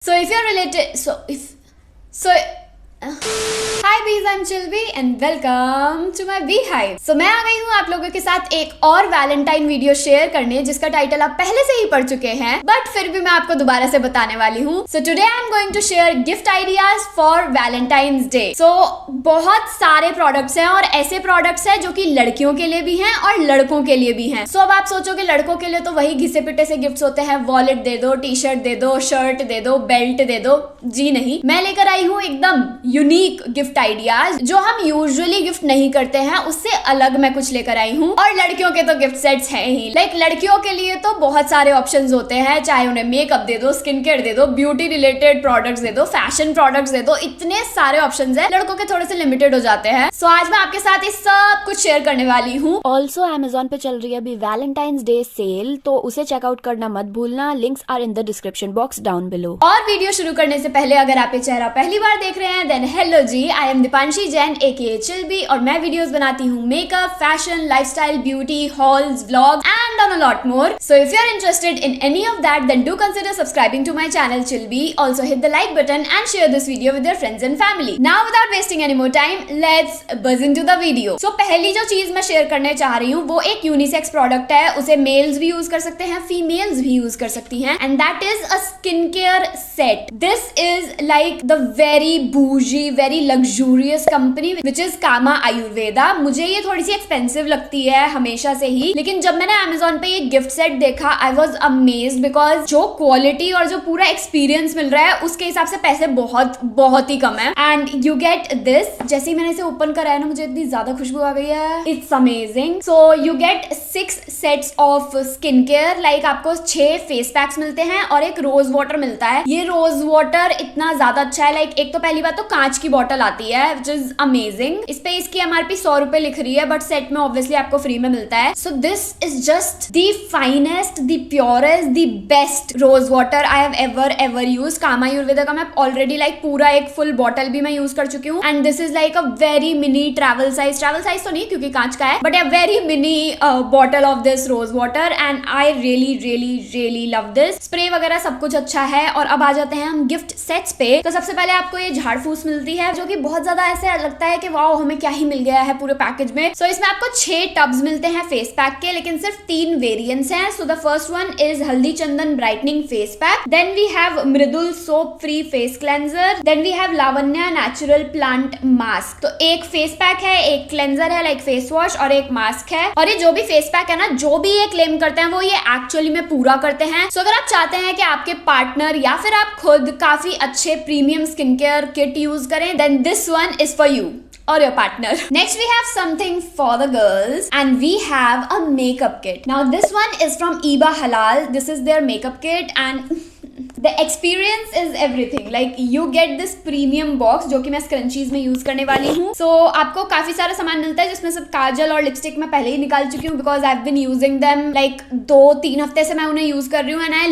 So if you're related, Hi bees, I'm Chilby and welcome to my beehive. So मैं आ गई हूँ आप लोगों के साथ एक और वैलेंटाइन वीडियो शेयर करने जिसका टाइटल आप पहले से ही पढ़ चुके हैं, बट फिर भी मैं आपको दोबारा से बताने वाली हूँ. So today I'm going to share gift ideas for Valentine's Day. So बहुत सारे प्रोडक्ट्स हैं और ऐसे प्रोडक्ट्स हैं जो कि लड़कियों के लिए भी हैं और लड़कों के लिए भी हैं. So अब आप सोचोगे लड़कों के लिए तो वही घिसे पिटे से गिफ्ट्स होते हैं, वॉलेट दे दो, टी शर्ट दे दो, शर्ट दे दो, बेल्ट दे दो. जी नहीं, मैं लेकर आई हूँ एकदम यूनिक गिफ्ट आइडियाज जो हम यूजुअली गिफ्ट नहीं करते हैं, उससे अलग मैं कुछ लेकर आई हूँ. और लड़कियों के तो गिफ्ट सेट्स हैं ही. लाइक लड़कियों के लिए तो बहुत सारे ऑप्शंस होते हैं, चाहे उन्हें मेकअप दे दो, स्किन केयर दे दो, ब्यूटी रिलेटेड प्रोडक्ट्स दे दो, फैशन प्रोडक्ट्स दे दो, इतने सारे ऑप्शंस हैं. लड़कों के थोड़े से लिमिटेड हो जाते हैं. सो आज मैं आपके साथ ये सब कुछ शेयर करने वाली हूँ. ऑल्सो Amazon पे चल रही है अभी वैलेंटाइंस डे सेल, तो उसे चेकआउट करना मत भूलना. Links are in the description box down below. और वीडियो शुरू करने से पहले अगर आप ये चेहरा पहली बार देख रहे हैं then hello ji, I am Deepanshi Jain aka Chilbi और मैं वीडियोस बनाती हूँ makeup, fashion, lifestyle, beauty, hauls, vlog and on a lot more. So if you are interested in any of that then do consider subscribing to my channel Chilbi. Also hit the like button and share this video with your friends and family. Now without wasting any more time let's buzz into the video. सो पहली जो चीज मैं share करने चाह रही हूँ वो एक यूनिसेक्स प्रोडक्ट है. उसे मेल्स भी यूज कर सकते हैं, फीमेल्स भी यूज कर सकती हैं, and that is a skin care set. This is like the very boujee, very luxurious company which is Kama Ayurveda. मुझे ये थोड़ी सी एक्सपेंसिव लगती है हमेशा से ही, लेकिन जब मैंने अमेजोन पे ये गिफ्ट सेट देखा आई वॉज अमेज्ड बिकॉज जो क्वालिटी और जो पूरा एक्सपीरियंस मिल रहा है उसके हिसाब से पैसे बहुत बहुत ही कम है. And you get this. जैसे ही मैंने इसे ओपन करा है ना, मुझे इतनी ज्यादा खुशबू आ गई है. It's amazing. So you gate 6 sets of skin care. Like आपको 6 फेस पैक्स मिलते हैं और एक रोज वाटर मिलता है. ये रोज वाटर इतना ज्यादा अच्छा है. लाइक एक तो पहली बात तो कांच की बॉटल आती है विच इज अमेजिंग. इस पे इसकी एमआरपी 100 रुपए लिख रही है, बट सेट में ऑब्वियसली आपको फ्री में मिलता है. So this is just the finest, the purest, the best rose water I have ever use. Kama Ayurveda का मैं ऑलरेडी लाइक पूरा एक फुल बॉटल भी मैं यूज कर चुकी हूँ. And this is like a very mini travel size तो नहीं क्योंकि कांच का है, but a very mini bottle of this rose water. And I really love this. Spray वगैरह सब कुछ अच्छा है. और अब आ जाते हैं हम गिफ्ट सेट्स पे. तो सबसे पहले आपको ये झाड़ फूस मिलती है जो कि बहुत ज्यादा ऐसे लगता है कि वाओ हमें क्या ही मिल गया है पूरे पैकेज में. सो इसमें आपको 6 टब्स मिलते हैं फेस पैक के, लेकिन सिर्फ 3 वेरिएंट्स हैं. So the first one is Haldi Chandan brightening face pack. Then we have Mridul soap free face cleanser. Then we have Lavanya natural plant mask. तो एक फेस पैक है, एक क्लेंजर है लाइक फेस वॉश और एक मास्क है. और ये जो भी फेस पैक है ना, जो भी ये क्लेम करते हैं वो ये एक्चुअली में पूरा करते हैं. सो अगर आप चाहते हैं कि आपके पार्टनर या फिर आप खुद काफी अच्छे premium skin care kit use करें then this one is for you or your partner. Next we have something for the girls and we have a makeup kit. Now this one is from Iba Halal. This is their makeup kit and the experience is everything. Like you get this premium box जो कि मैं scrunchies में use करने वाली हूँ. So आपको काफी सारा सामान मिलता है जिसमें सब काजल और लिपस्टिक मैं पहले ही निकाल चुकी हूँ because I have been using them like 2-3 हफ्ते से मैं उन्हें यूज कर रही हूँ. And I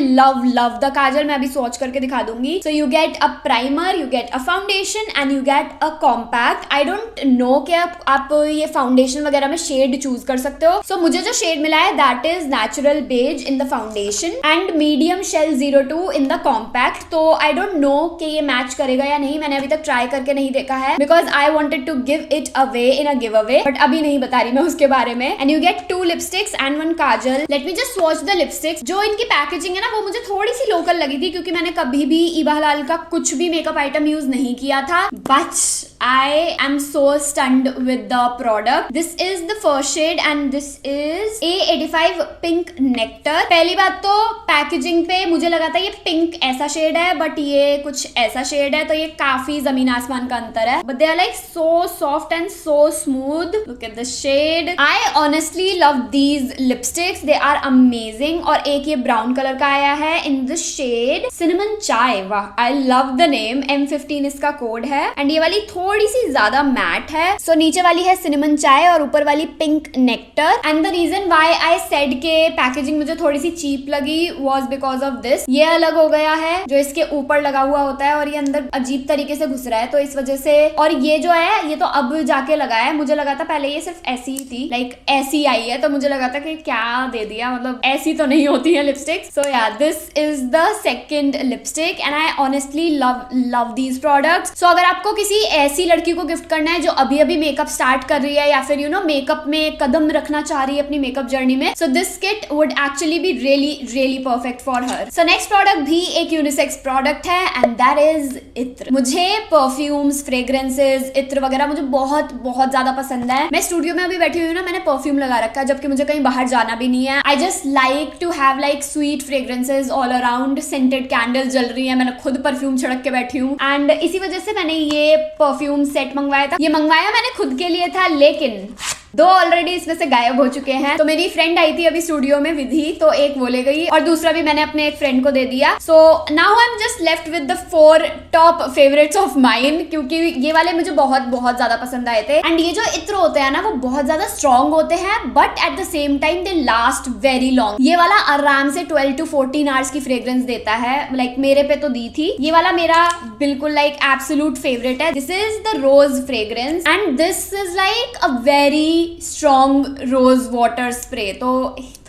love the kajal. मैं अभी स्वॉच करके दिखा दूंगी. So you get a primer, you get a foundation and you get a compact. I don't know कि आप ये फाउंडेशन वगैरह में शेड चूज कर सकते हो. सो मुझे जो शेड मिला है that is natural beige in the foundation and medium shell 02 in the compact. तो आई डोंट नो कि ये मैच करेगा या नहीं. मैंने अभी तक ट्राई करके नहीं देखा है because I wanted to give it away in a giveaway, but अभी नहीं बता रही मैं उसके बारे में. And you get 2 lipsticks and 1 kajal. Let me just swatch the lipsticks. जो इनकी पैकेजिंग है ना वो मुझे थोड़ी सी लोकल लगी थी क्योंकि मैंने कभी भी ईबा हलाल का कुछ भी मेकअप आइटम यूज नहीं किया था. But I am so stunned with the product. This is the first shade and this is A85 Pink Nectar. पहली बात तो पैकेजिंग पे मुझे लगा था ये पिंक ऐसा शेड है बट ये कुछ ऐसा शेड है, तो ये काफी जमीन आसमान का अंतर है. But they are like so soft and so smooth. Look at the shade. I honestly love these lipsticks. They are amazing. और एक ये ब्राउन कलर का आया है in the shade Cinnamon Chai. वाह, I love the name. M15 इसका code है. And ये वाली थोड़ी सी ज्यादा मैट है। सो नीचे वाली है सिनेमन चाय और ऊपर वाली pink nectar. And the reason why I said के पैकेजिंग मुझे थोड़ी सी चीप लगी वाज बिकॉज ऑफ दिस। ये अलग हो गया है जो इसके ऊपर लगा हुआ होता है और ये अंदर अजीब तरीके से घुस रहा है, तो इस वजह से। और ये जो है ये तो अब जाके लगा है, मुझे लगा था पहले ये सिर्फ ऐसी ही थी, लाइक ऐसी आई है, तो मुझे लगा था कि क्या दे दिया, मतलब ऐसी तो नहीं होती है lipstick. So yeah this is the second lipstick and I honestly love these products. So अगर आपको किसी ऐसी लड़की को गिफ्ट करना है जो अभी अभी मेकअप स्टार्ट कर रही है या फिर यू नो मेकअप में कदम रखना चाह रही है अपनी मेकअप जर्नी में, so this kit would actually be really perfect for her. So next product भी एक यूनिसेक्स प्रोडक्ट है एंड दैट इज इत्र। मुझे परफ्यूम्स, फ्रेग्रेंसेस, इत्र वगैरह मुझे बहुत बहुत ज्यादा पसंद है। मैं स्टूडियो में अभी बैठी हुई हूँ ना, मैंने परफ्यूम लगा रखा है जबकि मुझे कहीं बाहर जाना भी नहीं है। I just like to have like sweet fragrances all around. Scented candles जल रही है, मैंने खुद परफ्यूम छिड़क के बैठी हूँ एंड इसी वजह से मैंने ये परफ्यूम सेट मंगवाया था। ये मंगवाया मैंने खुद के लिए था, लेकिन दो ऑलरेडी इसमें से गायब हो चुके हैं। तो मेरी फ्रेंड आई थी अभी स्टूडियो में, विधि, तो एक वो ले गई और दूसरा भी मैंने अपने एक फ्रेंड को दे दिया। So now I am just left with the 4 top favourites of mine, क्योंकि ये वाले मुझे बहुत बहुत ज्यादा पसंद आए थे। एंड ये जो इत्र होते हैं ना वो बहुत ज्यादा स्ट्रॉन्ग होते हैं but at the same time they last very long. ये वाला आराम से 12 to 14 आवर्स की फ्रेग्रेंस देता है, लाइक मेरे पे तो दी थी। ये वाला मेरा बिल्कुल लाइक एब्सोल्यूट फेवरेट है। This is the rose fragrance and this is like a very strong rose water spray. तो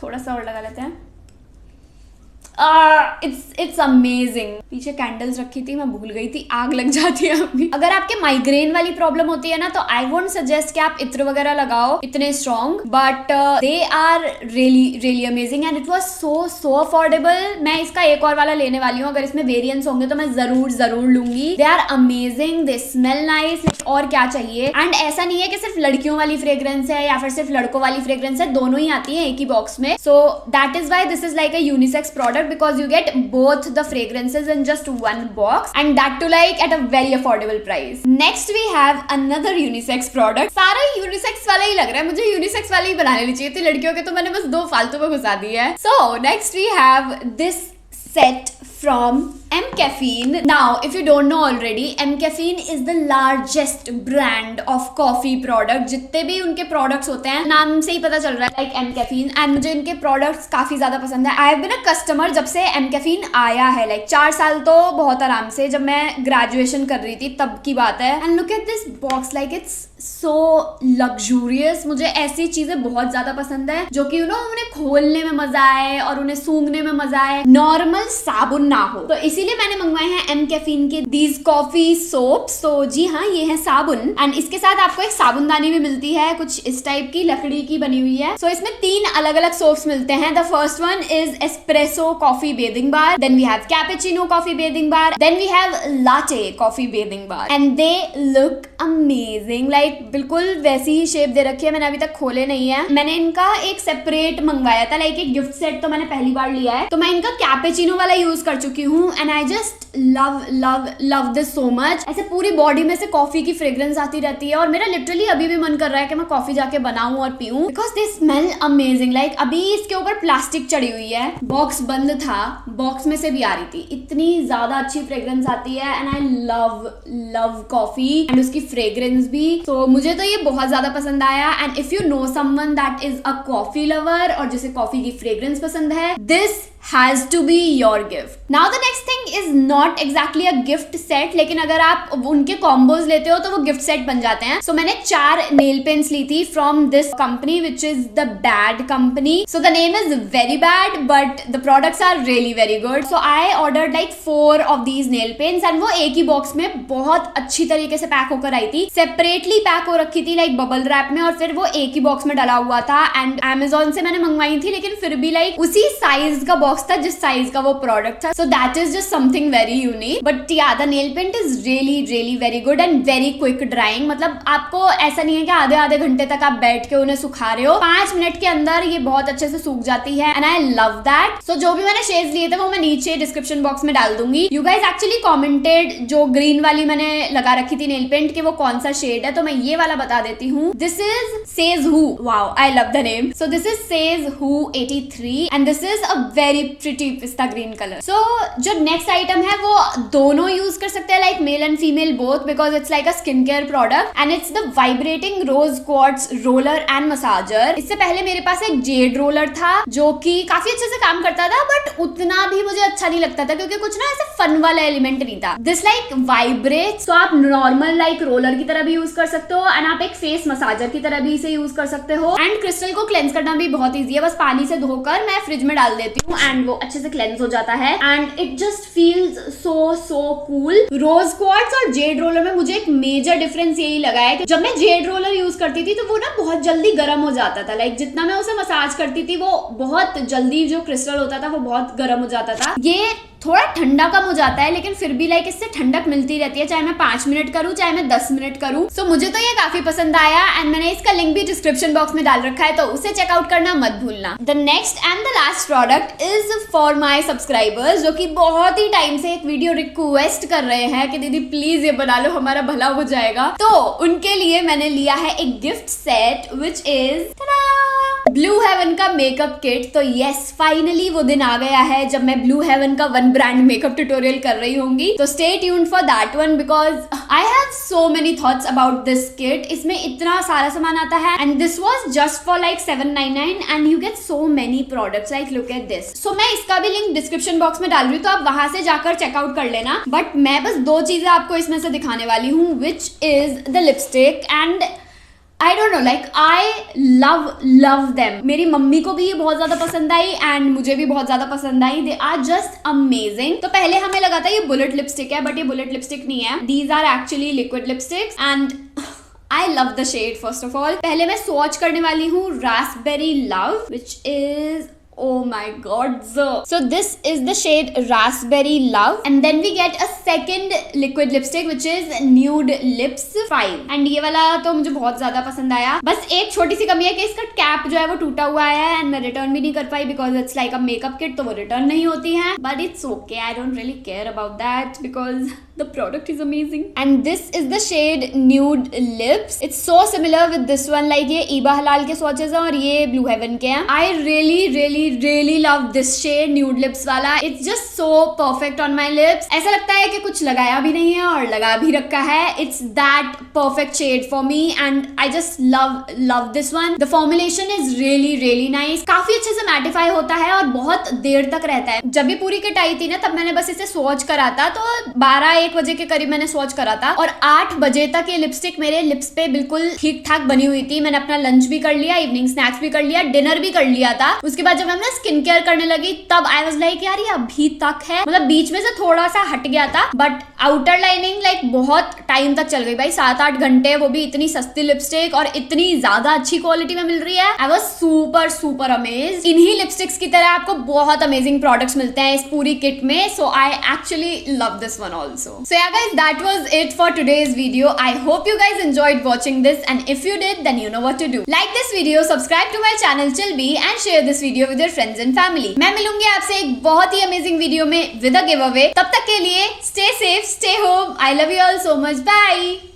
थोड़ा सा और लगा लेते हैं। It's amazing. पीछे कैंडल्स रखी थी, मैं भूल गई थी, आग लग जाती है अभी। अगर आपके माइग्रेन वाली प्रॉब्लम होती है ना तो आई वोंट सजेस्ट कि आप इत्र वगैरह लगाओ इतने strong, but they are really amazing and it was so affordable. मैं इसका एक और वाला लेने वाली हूँ, अगर इसमें वेरिएंट्स होंगे तो मैं जरूर लूंगी। They are amazing, they smell nice, और क्या चाहिए। एंड ऐसा नहीं है कि सिर्फ लड़कियों वाली फ्रेग्रेंस है या फिर सिर्फ लड़कों वाली फ्रेग्रेंस है, दोनों ही आती है एक ही बॉक्स में। सो that is why this is like a unisex product because you get both the fragrances in just one box and that too like at a very affordable price. Next we have another unisex product. सारा unisex वाला ही लग रहा है मुझे, unisex वाले ही बना लेनी चाहिए थी लड़कियों के, तो मैंने बस 2 फालतू में घुसा दी है। So next we have this set from M Caffeine. Now, if you don't know already, M Caffeine is the largest brand of coffee product. जितने भी उनके products होते हैं नाम से ही पता चल रहा है like M Caffeine, and मुझे इनके products काफी ज्यादा पसंद है। I have been a customer जब से M Caffeine आया है, like 4 साल तो बहुत आराम से, जब मैं graduation कर रही थी तब की बात है। And look at this box, like it's so luxurious. मुझे ऐसी चीजें बहुत ज्यादा पसंद है जो कि उन्हें खोलने में मजा आए और उन्हें सूंघने में मजा आए, नॉर्मल साबुन ना हो। तो इसीलिए मैंने मंगवाए हैं M Caffeine के दीज कॉफी सोप्स। तो जी हाँ, ये है साबुन एंड इसके साथ आपको एक साबुनदानी भी मिलती है, कुछ इस टाइप की लकड़ी की बनी हुई है। सो इसमें 3 अलग अलग सोप्स मिलते हैं। The first one is espresso coffee bathing bar, then we have cappuccino coffee bathing bar, then we have latte coffee bathing bar and they look amazing. Like बिल्कुल वैसी ही शेप दे रखी है, मैंने अभी तक खोले नहीं है। मैंने इनका एक सेपरेट मंगवाया था, लाइक एक गिफ्ट सेट, तो मैंने पहली बार लिया है। तो मैं इनका कैपेचिनो वाला यूज कर चुकी हूँ and I just love this so much. ऐसे पूरी बॉडी में से कॉफी की फ्रेग्रेंस आती रहती है और मेरा लिटरली अभी भी मन कर रहा है कि मैं कॉफी जाके बनाऊं और पीऊं, because they smell amazing. Like अभी इसके ऊपर प्लास्टिक चढ़ी हुई है, बॉक्स बंद था, बॉक्स में से भी आ रही थी, इतनी ज्यादा अच्छी फ्रेग्रेंस आती है and I love coffee and उसकी फ्रेग्रेंस भी। तो मुझे तो ये बहुत ज्यादा पसंद आया and if you know someone that is a coffee lover और जिसे कॉफी की फ्रेग्रेंस पसंद है, this has to be your gift. Now the next thing is not exactly a gift set, लेकिन अगर आप उनके कॉम्बोज लेते हो तो वो गिफ्ट सेट बन जाते हैं। So मैंने 4 नेल पेन्स ली थी from this company which is the Bad company. So the name is very bad but the products are really very good. So I ordered like 4 of these nail pens and वो एक ही box में बहुत अच्छी तरीके से pack होकर आई थी। Separately pack हो रखी थी लाइक बबल रैप में और फिर वो एक ही बॉक्स में डला हुआ था। एंड Amazon से मैंने मंगवाई थी लेकिन फिर भी लाइक उसी साइज का बॉक्स था जिस साइज का वो प्रोडक्ट था। So that is just something very unique. But yeah the nail paint is really very good and very quick drying. मतलब आपको ऐसा नहीं है कि आधे घंटे तक आप बैठ के उन्हें सुखा रहे हो, 5 मिनट के अंदर ये बहुत अच्छे से सूख जाती है एंड आई लव दैट। सो जो भी मैंने शेड्स लिए थे वो मैं नीचे डिस्क्रिप्शन बॉक्स में डाल दूंगी। यू गाइज एक्चुअली कॉमेंटेड जो ग्रीन वाली मैंने लगा रखी थी नेल पेंट के वो कौन सा शेड है, तो मैं ये वाला बता देती हूँ। This is says who, wow I love the name. So this is says who 83 and this is a very very pretty पिस्ता ग्रीन कलर। सो जो नेक्स्ट आइटम है वो दोनों यूज कर सकते हैं, like male and female both, because it's like a skin care product and it's the vibrating rose quartz roller and massager. इससे पहले मेरे पास एक जेड रोलर था जो कि काफी अच्छे से काम करता था, बट उतना भी मुझे अच्छा नहीं लगता था क्योंकि कुछ ना ऐसे फन वाला एलिमेंट नहीं था। दिस लाइक वाइब्रेट्स, तो आप नॉर्मल लाइक रोलर की तरह भी यूज कर सकते हो एंड आप एक फेस मसाजर की तरह भी इसे यूज कर सकते हो। एंड क्रिस्टल को क्लेंस करना भी बहुत ईजी है, बस पानी से धोकर मैं फ्रिज में डाल देती हूँ एंड वो अच्छे से क्लेंस हो जाता है and it just feels so cool. Rose quartz और जेड रोलर में मुझे एक मेजर डिफरेंस यही लगा है कि जब मैं जेड रोलर यूज करती थी तो वो ना बहुत जल्दी गर्म हो जाता था, लाइक जितना मैं उसे मसाज करती थी वो बहुत जल्दी जो क्रिस्टल होता था वो बहुत गर्म हो जाता था। ये थोड़ा ठंडा कम हो जाता है लेकिन फिर भी लाइक इससे ठंडक मिलती रहती है, चाहे मैं 5 मिनट करूं चाहे मैं 10 मिनट करूं। सो मुझे तो ये काफी पसंद आया एंड मैंने इसका लिंक भी डिस्क्रिप्शन बॉक्स में डाल रखा है, तो उसे चेकआउट करना मत भूलना। The next and the last product is for my subscribers, जो कि बहुत ही टाइम से एक वीडियो रिक्वेस्ट कर रहे हैं कि दीदी प्लीज ये बना लो, हमारा भला हो जाएगा। तो उनके लिए मैंने लिया है एक gift set which is blue heaven का मेकअप किट। तो यस, फाइनली वो दिन आ गया है जब मैं ब्लू हेवन का वन ब्रांड मेकअप ट्यूटोरियल कर रही होंगी, तो stay tuned for that one because I have so many thoughts about this kit. इसमें इतना सारा सामान आता है and this was just for like 799 and you get so many products, like look at this. सो मैं इसका भी लिंक डिस्क्रिप्शन बॉक्स में डाल रही हूँ, तो आप वहां से जाकर चेकआउट कर लेना। बट मैं बस 2 चीजें आपको इसमें से दिखाने वाली हूँ, which is the lipstick and I don't know, like I love them। मेरी मम्मी को भी ये बहुत ज्यादा पसंद आई एंड मुझे भी बहुत ज्यादा पसंद आई। They are just amazing। तो पहले हमें लगा था ये बुलेट लिपस्टिक है, बट ये बुलेट लिपस्टिक नहीं है। These are actually liquid lipsticks and I love the shade first of all। पहले मैं स्वॉच करने वाली हूँ Raspberry Love, which is oh my god, so this is the shade Raspberry Love and then we get a second liquid lipstick which is Nude Lips 5 and ये वाला तो मुझे बहुत ज्यादा पसंद आया। बस एक छोटी सी कमी है कि इसका कैप जो है वो टूटा हुआ है एंड मैं रिटर्न भी नहीं कर पाई because it's like a makeup kit, तो वो रिटर्न नहीं होती है, but it's okay, I don't really care about that because the product is amazing and this is the shade Nude Lips। it's so similar with this one, like ये ईबा हलाल के swatches हैं और ये Blue Heaven के हैं। I really love this shade Nude Lips वाला। it's just so perfect on my lips। ऐसा लगता है कि कुछ लगाया भी नहीं है और लगा भी रखा है। it's that perfect shade for me and I just love this one। the formulation is really nice। काफी अच्छे से मैटिफाई होता है और बहुत देर तक रहता है। जब भी पूरी किट आई थी ना तब मैंने बस इसे स्वॉच करा था, तो 12-1 बजे के करीब मैंने स्वॉच करा था और 8 बजे तक ये लिपस्टिक मेरे लिप्स पे बिल्कुल ठीक ठाक बनी हुई थी। मैंने अपना लंच भी कर लिया, इवनिंग स्नैक्स भी कर लिया, डिनर भी कर लिया था। उसके बाद जब मैं स्किन केयर करने लगी तब आई वाज लाइक यार ये अभी तक है, मतलब बीच में से थोड़ा सा हट गया था बट आउटर लाइनिंग लाइक बहुत टाइम तक चल गई भाई, 7-8 घंटे, वो भी इतनी सस्ती लिपस्टिक और इतनी ज्यादा अच्छी क्वालिटी में मिल रही है। I was super amazed. इन्हीं लिपस्टिक्स की तरह आपको बहुत अमेजिंग प्रोडक्ट्स मिलते हैं इस पूरी किट में, so I actually love this one also. So yeah guys, that was it for today's video। I hope you guys enjoyed watching this and if you did then you know what to do। Like this video, subscribe to my channel Chilby and share this video with your friends and family। मैं मिलूंगी आपसे एक बहुत ही amazing video में with a giveaway। तब तक के लिए stay safe, stay home। I love you all so much। Bye।